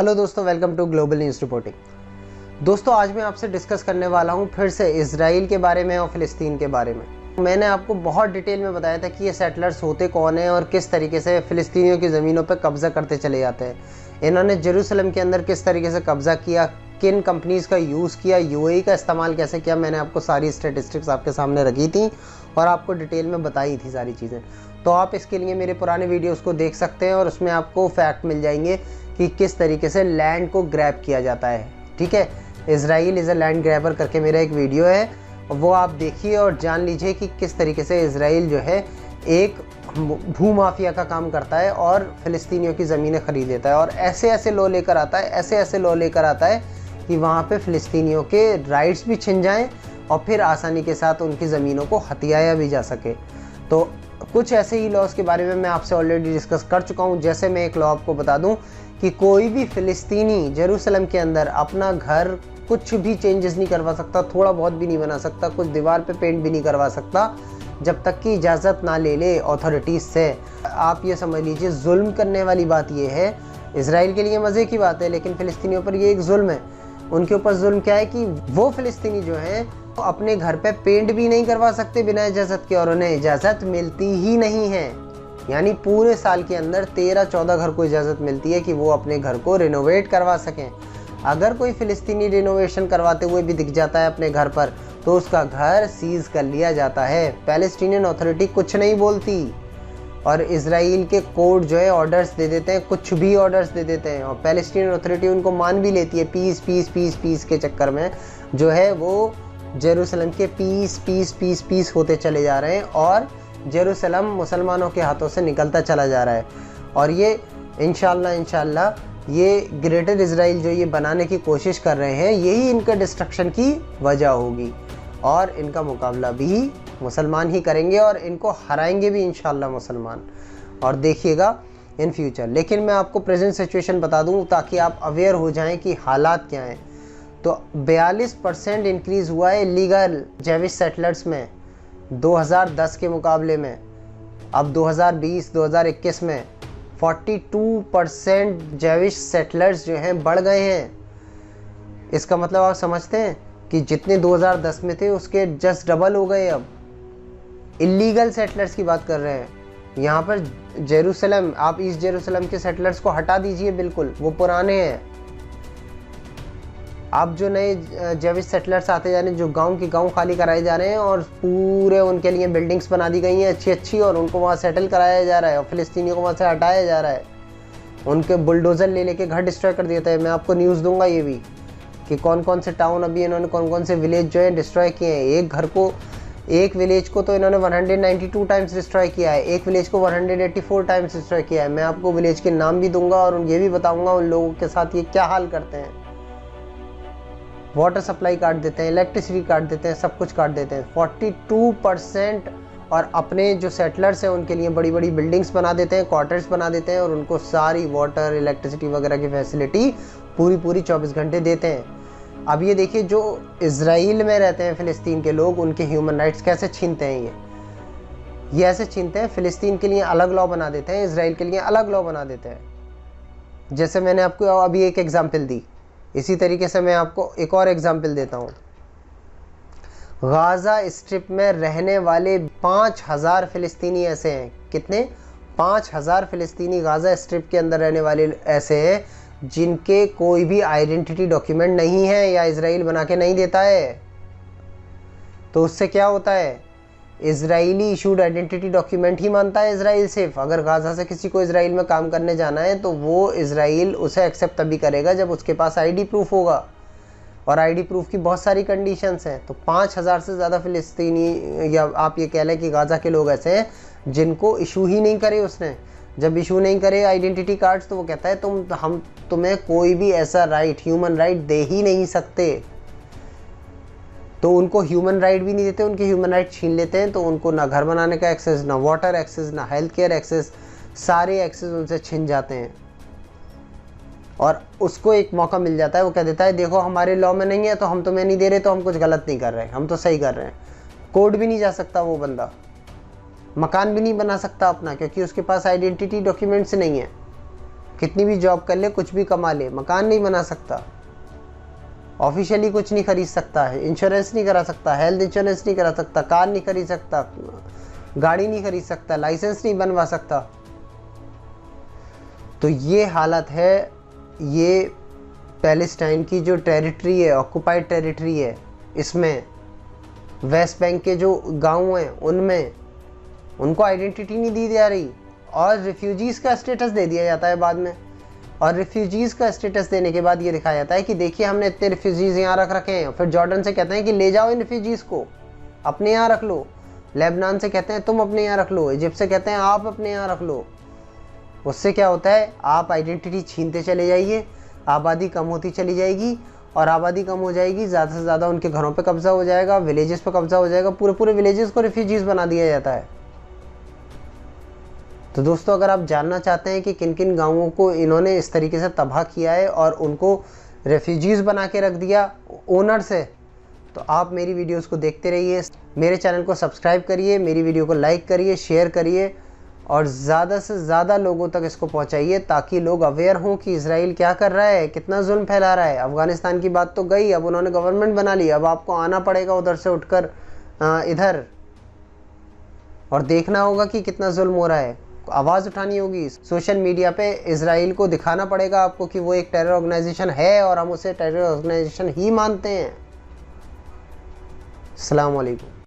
Hello दोस्तों, welcome to global news reporting. दोस्तों, आज मैं आपसे डिस्कस करने वाला हूं फिर से इजराइल के बारे में और फ़िलिस्तीन के बारे में। मैंने आपको बहुत डिटेल में बताया था कि ये सेटलर्स होते कौन हैं और किस तरीके से फ़िलिस्तीनियों की ज़मीनों पर कब्ज़ा करते चले जाते हैं। इन्होंने जेरूसलम के अंदर किस तरीके से कब्ज़ा किया, किन कंपनीज़ का यूज़ किया, यूएई का इस्तेमाल कैसे किया, मैंने आपको सारी स्टेटिस्टिक्स आपके सामने रखी थी और आपको डिटेल में बताई थी सारी चीज़ें। तो आप इसके लिए मेरे पुराने वीडियोज़ को देख सकते हैं और उसमें आपको फैक्ट मिल जाएंगे कि किस तरीके से लैंड को ग्रैब किया जाता है। ठीक है, Israel is a land grabber करके मेरा एक वीडियो है, वो आप देखिए और जान लीजिए कि किस तरीके से इजराइल जो है एक भूमाफिया का काम करता है और फ़िलिस्तीनियों की ज़मीनें खरीद लेता है और ऐसे ऐसे लॉ लेकर आता है, ऐसे ऐसे लॉ लेकर आता है कि वहाँ पे फ़िलिस्तीनियों के राइट्स भी छिन जाएँ और फिर आसानी के साथ उनकी ज़मीनों को हथियाया भी जा सके। तो कुछ ऐसे ही लॉज के बारे में मैं आपसे ऑलरेडी डिस्कस कर चुका हूँ। जैसे मैं एक लॉ आपको बता दूँ कि कोई भी फ़िलिस्तीनी जेरूसलम के अंदर अपना घर कुछ भी चेंजेस नहीं करवा सकता, थोड़ा बहुत भी नहीं बना सकता, कुछ दीवार पे पेंट भी नहीं करवा सकता जब तक कि इजाज़त ना ले ले अथॉरिटीज़ से। आप ये समझ लीजिए, जुल्म करने वाली बात ये है। इजराइल के लिए मज़े की बात है, लेकिन फ़िलिस्तीनियों पर ये एक जुल्म है। उनके ऊपर जुल्म क्या है कि वो फ़िलिस्तीनी जो हैं अपने घर पे पेंट भी नहीं करवा सकते बिना इजाज़त के, और उन्हें इजाज़त मिलती ही नहीं है। यानी पूरे साल के अंदर 13-14 घर को इजाज़त मिलती है कि वो अपने घर को रिनोवेट करवा सकें। अगर कोई फ़िलिस्तीनी रिनोवेशन करवाते हुए भी दिख जाता है अपने घर पर तो उसका घर सीज कर लिया जाता है। पैलेस्टीनियन अथॉरिटी कुछ नहीं बोलती और इजराइल के कोर्ट जो है ऑर्डर्स दे देते हैं, कुछ भी ऑर्डर्स दे देते हैं, और पैलेस्टीनियन अथॉरिटी उनको मान भी लेती है। पीस पीस पीस पीस के चक्कर में जो है वो जेरूसलम के पीस पीस पीस पीस होते चले जा रहे हैं और जेरूसलम मुसलमानों के हाथों से निकलता चला जा रहा है। और ये इंशाल्लाह ये ग्रेटर इजराइल जो ये बनाने की कोशिश कर रहे हैं, यही इनका डिस्ट्रक्शन की वजह होगी और इनका मुकाबला भी मुसलमान ही करेंगे और इनको हराएंगे भी इंशाल्लाह मुसलमान, और देखिएगा इन फ्यूचर। लेकिन मैं आपको प्रेजेंट सिचुएशन बता दूं ताकि आप अवेयर हो जाएं कि हालात क्या हैं। तो 42% इंक्रीज़ हुआ है इलीगल जेविश सेटलर्स में 2010 के मुकाबले में। अब 2020-2021 में 42% जेविश सेटलर्स जो हैं बढ़ गए हैं। इसका मतलब आप समझते हैं कि जितने 2010 में थे उसके जस्ट डबल हो गए। अब इलीगल सेटलर्स की बात कर रहे हैं यहाँ पर। जेरूसलम, आप ईस्ट जेरूसलम के सेटलर्स को हटा दीजिए, बिल्कुल वो पुराने हैं। अब जो नए जेविश सेटलर्स आते जा रहे हैं, जो गांव के गांव खाली कराए जा रहे हैं और पूरे उनके लिए बिल्डिंग्स बना दी गई हैं अच्छी अच्छी, और उनको वहाँ सेटल कराया जा रहा है और फ़िलिस्तीनियों को वहाँ से हटाया जा रहा है। उनके बुलडोज़र ले लेके घर डिस्ट्रॉय कर देता है। मैं आपको न्यूज़ दूंगा ये भी कि कौन कौन से टाउन अभी इन्होंने कौन कौन से विलेज जो है डिस्ट्रॉय किए हैं। एक विलेज को तो इन्होंने 192 टाइम्स डिस्ट्रॉय किया है, एक विलेज को 184 टाइम्स डिस्ट्रॉय किया है। मैं आपको विलेज के नाम भी दूंगा और ये भी बताऊंगा उन लोगों के साथ ये क्या हाल करते हैं। वाटर सप्लाई काट देते हैं, इलेक्ट्रिसिटी काट देते हैं, सब कुछ काट देते हैं। 42%। और अपने जो सेटलर्स हैं उनके लिए बड़ी बड़ी बिल्डिंग्स बना देते हैं, क्वार्टर्स बना देते हैं और उनको सारी वाटर इलेक्ट्रिसिटी वगैरह की फैसिलिटी पूरी 24 घंटे देते हैं। अब ये देखिए, जो इजराइल में रहते हैं फ़िलिस्तीन के लोग, उनके ह्यूमन राइट्स कैसे छीनते हैं। ये ऐसे छीनते हैं, फ़िलिस्तीन के लिए अलग लॉ बना देते हैं, इजराइल के लिए अलग लॉ बना देते हैं। जैसे मैंने आपको अभी एक एग्जाम्पल दी, इसी तरीके से मैं आपको एक और एग्जाम्पल देता हूँ। गाज़ा स्ट्रिप में रहने वाले 5000 फ़िलिस्तीनी ऐसे हैं। कितने? 5000 फ़िलिस्तीनी गाज़ा स्ट्रिप के अंदर रहने वाले ऐसे हैं जिनके कोई भी आइडेंटिटी डॉक्यूमेंट नहीं है या इजराइल बना के नहीं देता है। तो उससे क्या होता है, इजरायली इशूड आइडेंटिटी डॉक्यूमेंट ही मानता है इजराइल सिर्फ। अगर गाज़ा से किसी को इजराइल में काम करने जाना है तो वो इजराइल उसे एक्सेप्ट तभी करेगा जब उसके पास आईडी प्रूफ होगा, और आईडी प्रूफ की बहुत सारी कंडीशंस हैं। तो 5000 से ज़्यादा फ़िलिस्तीनी, या आप ये कह लें कि गाज़ा के लोग ऐसे हैं जिनको इशू ही नहीं करे उसने। जब इशू नहीं करे आइडेंटिटी कार्ड्स तो वो कहता है हम तुम्हें कोई भी ऐसा राइट, ह्यूमन राइट दे ही नहीं सकते। तो उनको ह्यूमन राइट भी नहीं देते, उनके ह्यूमन राइट छीन लेते हैं। तो उनको ना घर बनाने का एक्सेस, ना वाटर एक्सेस, ना हेल्थ केयर एक्सेस, सारे एक्सेस उनसे छिन जाते हैं। और उसको एक मौका मिल जाता है, वो कह देता है देखो हमारे लॉ में नहीं है तो हम तुम्हें नहीं दे रहे, तो हम कुछ गलत नहीं कर रहे, हम तो सही कर रहे हैं। कोर्ट भी नहीं जा सकता वो बंदा, मकान भी नहीं बना सकता अपना, क्योंकि उसके पास आइडेंटिटी डॉक्यूमेंट्स नहीं है। कितनी भी जॉब कर ले, कुछ भी कमा ले, मकान नहीं बना सकता, ऑफिशियली कुछ नहीं खरीद सकता है, इंश्योरेंस नहीं करा सकता, हेल्थ इंश्योरेंस नहीं करा सकता, कार नहीं खरीद सकता, गाड़ी नहीं खरीद सकता, लाइसेंस नहीं बनवा सकता। तो ये हालत है। ये पैलेस्टाइन की जो टेरिटरी है, ऑक्युपाइड टेरिटरी है, इसमें वेस्ट बैंक के जो गांव हैं उनमें उनको आइडेंटिटी नहीं दी जा रही और रिफ्यूजीज़ का स्टेटस दे दिया जाता है बाद में। और रिफ्यूजीज़ का स्टेटस देने के बाद ये दिखाया जाता है कि देखिए हमने इतने रिफ्यूजीज़ यहाँ रख रखे हैं। फिर जॉर्डन से कहते हैं कि ले जाओ इन रिफ्यूजीज़ को, अपने यहाँ रख लो। लेबनान से कहते हैं तुम अपने यहाँ रख लो। इजिप्ट से कहते हैं आप अपने यहाँ रख लो। उससे क्या होता है, आप आइडेंटिटी छीनते चले जाइए, आबादी कम होती चली जाएगी और आबादी कम हो जाएगी, ज़्यादा से ज़्यादा उनके घरों पे कब्जा हो जाएगा, विलेजेस पे कब्जा हो जाएगा, पूरे पूरे विलेजेस को रिफ्यूजीज़ बना दिया जाता है। तो दोस्तों, अगर आप जानना चाहते हैं कि किन किन गाँवों को इन्होंने इस तरीके से तबाह किया है और उनको रेफ्यूजीज़ बना के रख दिया ओनर से, तो आप मेरी वीडियोस को देखते रहिए, मेरे चैनल को सब्सक्राइब करिए, मेरी वीडियो को लाइक करिए, शेयर करिए और ज़्यादा से ज़्यादा लोगों तक इसको पहुंचाइए ताकि लोग अवेयर हों कि इजराइल क्या कर रहा है, कितना जुल्म फैला रहा है। अफ़गानिस्तान की बात तो गई, अब उन्होंने गवर्नमेंट बना ली, अब आपको आना पड़ेगा उधर से उठकर इधर और देखना होगा कि कितना जुल्म हो रहा है। आवाज़ उठानी होगी सोशल मीडिया पे, इजराइल को दिखाना पड़ेगा आपको कि वो एक टेरर ऑर्गेनाइजेशन है और हम उसे टेरर ऑर्गेनाइजेशन ही मानते हैं। अस्सलाम वालेकुम।